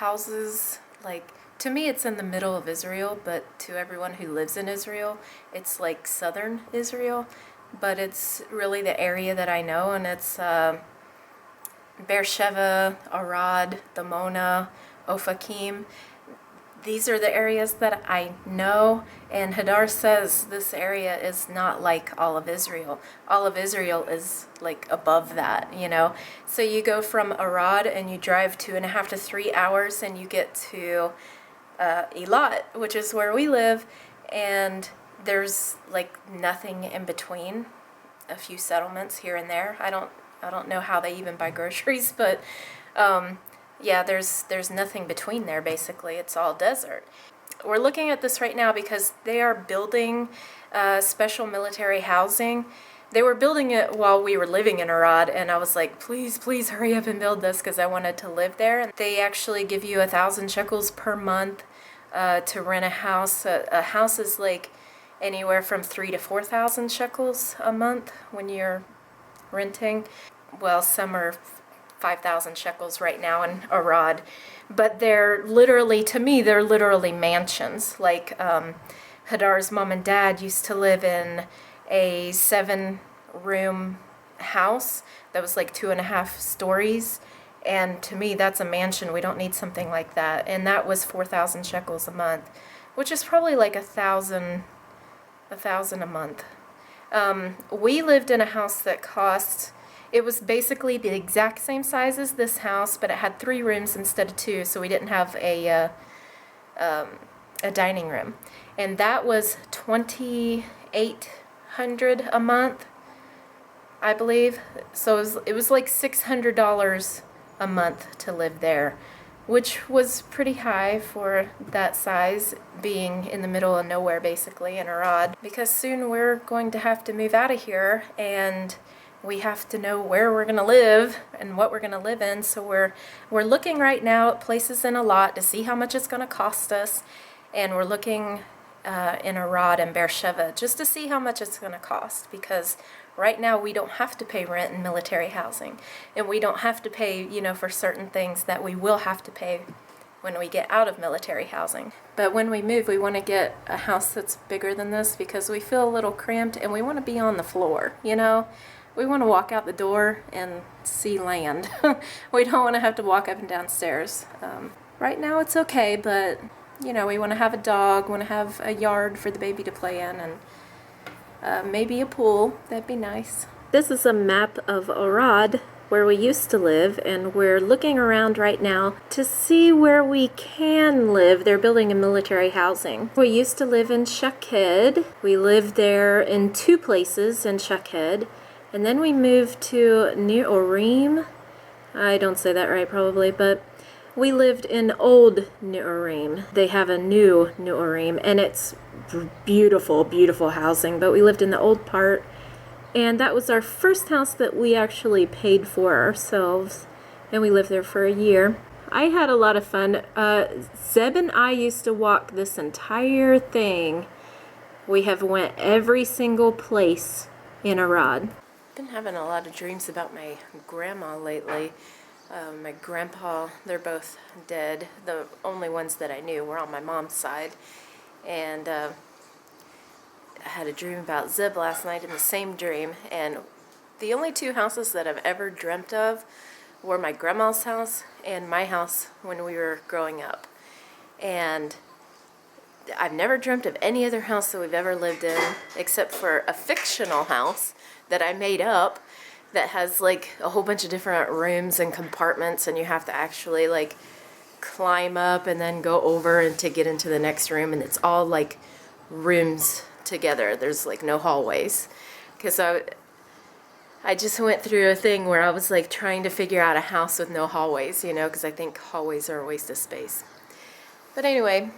houses, like, to me it's in the middle of Israel, but to everyone who lives in Israel, it's like southern Israel. But it's really the area that I know, and it's Beersheba, Arad, Dimona, Ofakim. These are the areas that I know, and Hadar says this area is not like all of Israel. All of Israel is like above that, you know. So you go from Arad and you drive 2.5 to 3 hours and you get to Eilat, which is where we live, and there's like nothing in between. A few settlements here and there. I don't know how they even buy groceries, but yeah, there's nothing between there basically. It's all desert. We're looking at this right now because they are building special military housing. They were building it while we were living in Arad, and I was like, please, please hurry up and build this because I wanted to live there. And they actually give you 1,000 shekels per month to rent a house. A house is like anywhere from 3,000 to 4,000 shekels a month when you're renting. Well, some are 5,000 shekels right now in Arad, but they're literally, to me, they're literally mansions. Like Hadar's mom and dad used to live in a 7-room house that was like 2.5 stories, and to me that's a mansion. We don't need something like that. And that was 4,000 shekels a month, which is probably like 1,000 a month. We lived in a house that cost, it was basically the exact same size as this house, but it had 3 rooms instead of 2, so we didn't have a dining room. And that was $2,800 a month, I believe. So it was like $600 a month to live there, which was pretty high for that size, being in the middle of nowhere basically in Arad. Because soon we're going to have to move out of here, and we have to know where we're going to live and what we're going to live in. So we're looking right now at places in a lot to see how much it's going to cost us, and we're looking in Arad and Beersheba just to see how much it's going to cost, because right now we don't have to pay rent in military housing, and we don't have to pay, you know, for certain things that we will have to pay when we get out of military housing. But when we move, we want to get a house that's bigger than this because we feel a little cramped and we want to be on the floor, you know. We want to walk out the door and see land. We don't want to have to walk up and down stairs. Right now it's okay, but you know, we want to have a dog, want to have a yard for the baby to play in, and maybe a pool. That'd be nice. This is a map of Arad, where we used to live, and we're looking around right now to see where we can live. They're building a military housing. We used to live in Shaked. We lived there in 2 places in Shaked. And then we moved to Neorim. I don't say that right probably, but we lived in old Neorim. They have a new Neorim, and it's beautiful, beautiful housing, but we lived in the old part, and that was our first house that we actually paid for ourselves, and we lived there for a year. I had a lot of fun. Zeb and I used to walk this entire thing. We have went every single place in Arad. Been having a lot of dreams about my grandma lately. My grandpa, they're both dead. The only ones that I knew were on my mom's side. And I had a dream about Zeb last night in the same dream. And the only 2 houses that I've ever dreamt of were my grandma's house and my house when we were growing up. And I've never dreamt of any other house that we've ever lived in, except for a fictional house that I made up that has like a whole bunch of different rooms and compartments, and you have to actually like climb up and then go over and to get into the next room, and it's all like rooms together. There's like no hallways, because I just went through a thing where I was like trying to figure out a house with no hallways, you know, because I think hallways are a waste of space. But anyway,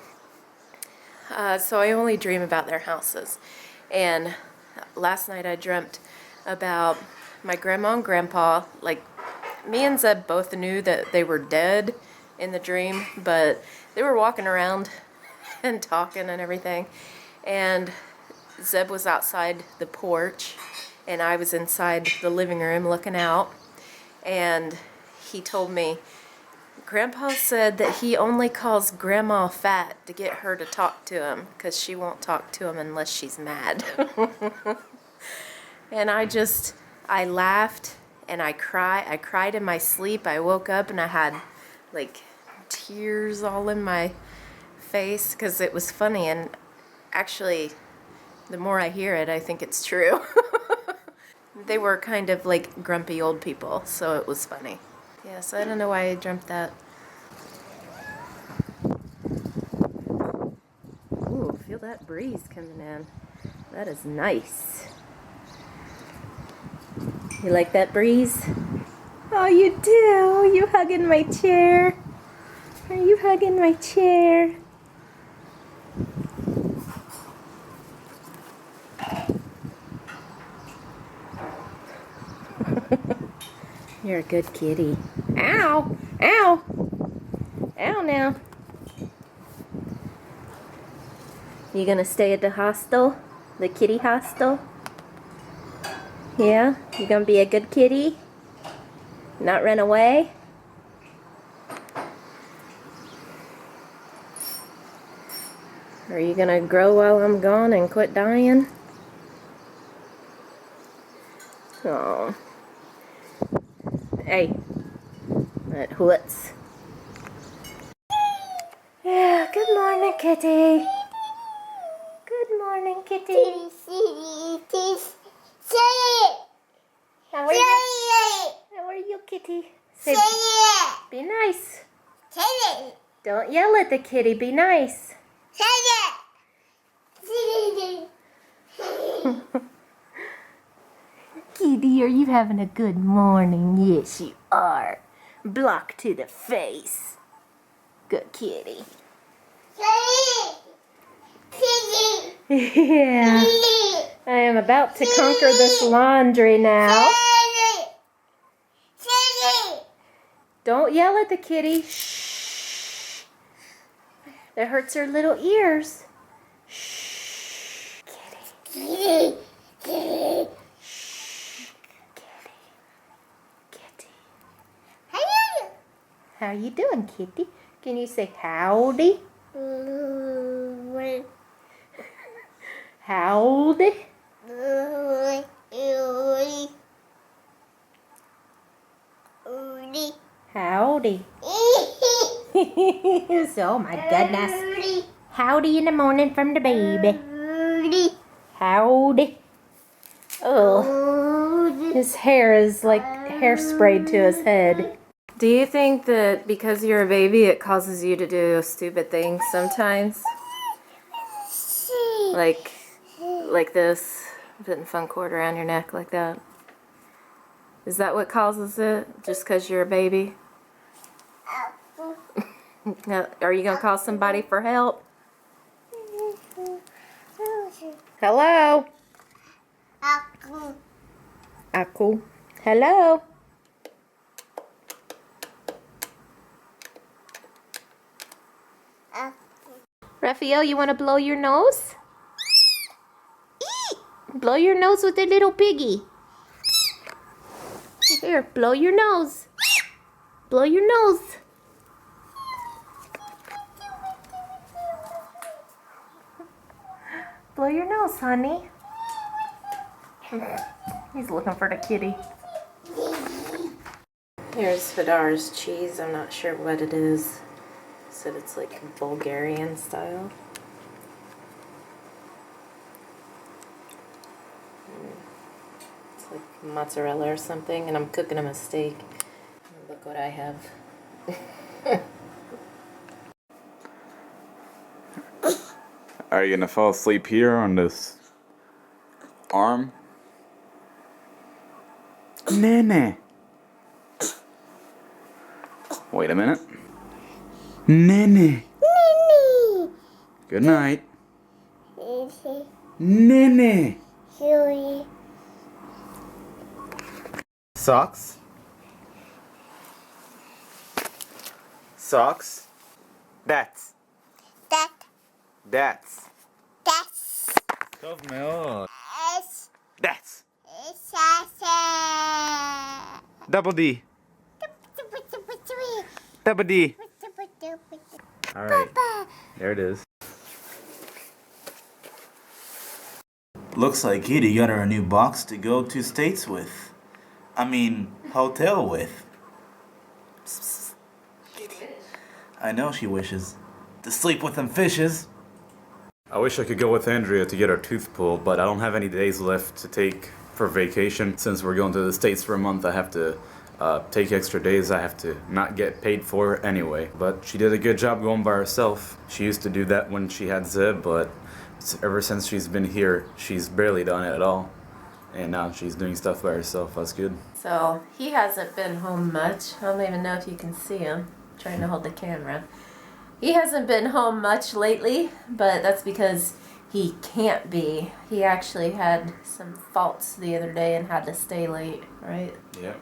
so I only dream about their houses. And last night I dreamt about my grandma and grandpa. Like, me and Zeb both knew that they were dead in the dream, but they were walking around and talking and everything. And Zeb was outside the porch, and I was inside the living room looking out. And he told me Grandpa said that he only calls Grandma fat to get her to talk to him because she won't talk to him unless she's mad. And I laughed and I cried. I cried in my sleep. I woke up and I had like tears all in my face because it was funny. And actually, the more I hear it, I think it's true. They were kind of like grumpy old people, so it was funny. Yeah, so I don't know why I dreamt that. Ooh, feel that breeze coming in. That is nice. You like that breeze? Oh, you do? You hugging my chair? Are you hugging my chair? You're a good kitty. Ow! Ow! Ow now. You gonna stay at the hostel? The kitty hostel? Yeah? You gonna be a good kitty? Not run away? Are you gonna grow while I'm gone and quit dying? Oh. Hey. That hoots. Yeah, good morning, kitty. Good morning, kitty. How are you? How are you, kitty? Say, be nice. Don't yell at the kitty. Be nice. Kitty, are you having a good morning? Yes, you are. Block to the face. Good kitty. Yeah. I am about to conquer this laundry now. Don't yell at the kitty. Shh. That hurts her little ears. Shh. Kitty. Kitty. Kitty. How you doing, kitty? Can you say howdy? Howdy? Howdy. Oh my goodness. Howdy in the morning from the baby. Howdy. Oh, his hair is like hairsprayed to his head. Do you think that because you're a baby it causes you to do stupid things sometimes? Like this, putting fun cord around your neck like that. Is that what causes it? Just because you're a baby? Now, are you going to call somebody for help? Hello? Aku. Hello? Rafael, you want to blow your nose? Blow your nose with a little piggy. Here, blow your nose. Blow your nose. Blow your nose, honey. He's looking for the kitty. Here's Hadar's cheese. I'm not sure what it is. Said it's like Bulgarian style. It's like mozzarella or something, and I'm cooking him a steak. Look what I have. Are you gonna fall asleep here on this arm? Nene. Wait a minute. Nene. Good night. Nene. Socks? Socks? That's. That's. Double D. Dabba-dee. All right, there it is. Looks like Kitty got her a new box to go to States with. I mean, hotel with. I know she wishes. To sleep with them fishes. I wish I could go with Andrea to get our tooth pulled, but I don't have any days left to take for vacation. Since we're going to the States for a month, I have to take extra days I have to not get paid for anyway. But she did a good job going by herself. She used to do that when she had Zeb, but ever since she's been here, she's barely done it at all. And now she's doing stuff by herself. That's good. So he hasn't been home much. I don't even know if you can see him. I'm trying to hold the camera. He hasn't been home much lately, but that's because he can't be. He actually had some faults the other day and had to stay late, right? Yeah.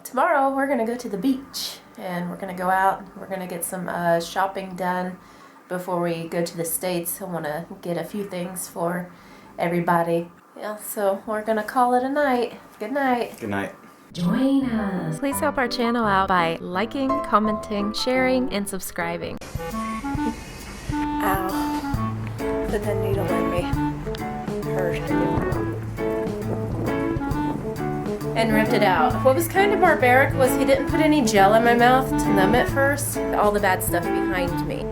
Tomorrow we're gonna go to the beach and we're gonna go out. We're gonna get some shopping done before we go to the States. I want to get a few things for everybody. Yeah, so we're gonna call it a night. Good night. Good night. Join us. Please help our channel out by liking, commenting, sharing, and subscribing. Ow. Put the needle in me. Hurt. And ripped it out. What was kind of barbaric was he didn't put any gel in my mouth to numb it first. All the bad stuff behind me.